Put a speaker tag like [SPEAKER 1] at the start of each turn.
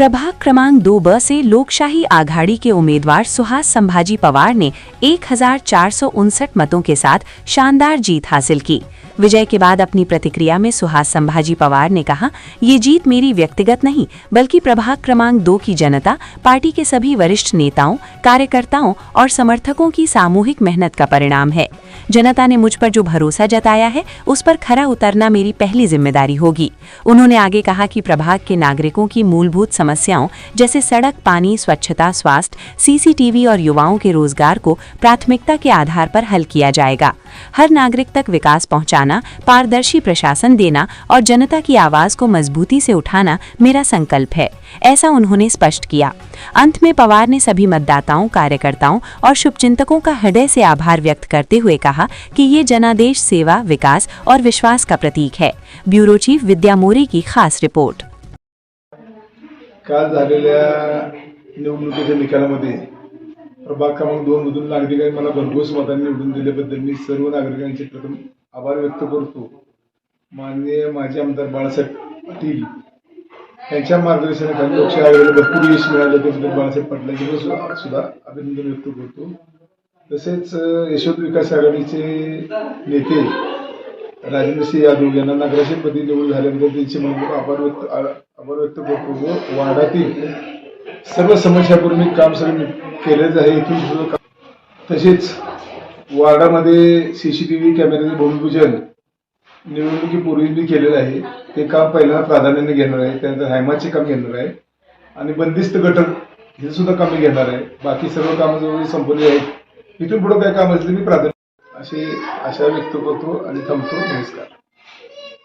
[SPEAKER 1] प्रभाग क्रमांक 2B से लोकशाही आघाड़ी के उम्मीदवार सुहास संभाजी पवार ने 1459 मतों के साथ शानदार जीत हासिल की। विजय के बाद अपनी प्रतिक्रिया में सुहास संभाजी पवार ने कहा, ये जीत मेरी व्यक्तिगत नहीं बल्कि प्रभाग क्रमांक 2 की जनता, पार्टी के सभी वरिष्ठ नेताओं, कार्यकर्ताओं और समर्थकों की सामूहिक मेहनत का परिणाम है। जनता ने मुझ पर जो भरोसा जताया है उस पर खरा उतरना मेरी पहली जिम्मेदारी होगी। उन्होंने आगे कहा कि प्रभाग के नागरिकों की मूलभूत समस्याओं जैसे सड़क, पानी, स्वच्छता, स्वास्थ्य, सीसीटीवी और युवाओं के रोजगार को प्राथमिकता के आधार पर हल किया जाएगा। हर नागरिक तक विकास पहुंचाना, पारदर्शी प्रशासन देना और जनता की आवाज को मजबूती से उठाना मेरा संकल्प है, ऐसा उन्होंने स्पष्ट किया। अंत में पवार ने सभी मतदाताओं, कार्यकर्ताओं और शुभचिंतकों का हृदय से आभार व्यक्त करते हुए कहा कि ये जनादेश सेवा, विकास और विश्वास का प्रतीक है। ब्यूरो चीफ विद्या मोरे की खास रिपोर्ट।
[SPEAKER 2] काल झालेल्या निवडणुकीच्या निकालामध्ये प्रभाग क्रमांक 2 मधून नागरिकांनी मला भरघोस मतांनी निवडून दिल्याबद्दल मी सर्व नागरिकांचे प्रथम आभार व्यक्त करतो। माननीय माजी आमदार बाळासाहेब पाटील यांच्या मार्गदर्शनाखाली लोकशाही आघाडीला भरपूर यश मिळालं, त्याबद्दल बाळासाहेब पाटलांचे सुद्धा अभिनंदन व्यक्त करतो। तसेच यशवंत विकास आघाडीचे नेते राजेंद्र सिंह यादव यांना नगराध्यक्षपदी निवड झाल्याबद्दल त्यांचे मनपूर्वक आभार व्यक्त करतो व वार्डातील सर्व समस्यापूर्वी मी काम सगळं केलेच आहे। इथून सुद्धा तसेच वार्डामध्ये सीसीटीव्ही कॅमेऱ्याचे भूमिपूजन निवडणुकीपूर्वी मी केलेलं आहे। ते काम पहिल्यांदा प्राधान्याने घेणार आहे, त्यानंतर हैमाचे काम घेणार आहे आणि बंदिस्त गटर हे सुद्धा काम मी घेणार आहे। बाकी सर्व कामं जवळ संपली आहेत। इथून पुढे काय काम असले मी प्राधान्य अशी आशा व्यक्त करतो आणि थांबतो। नमस्कार।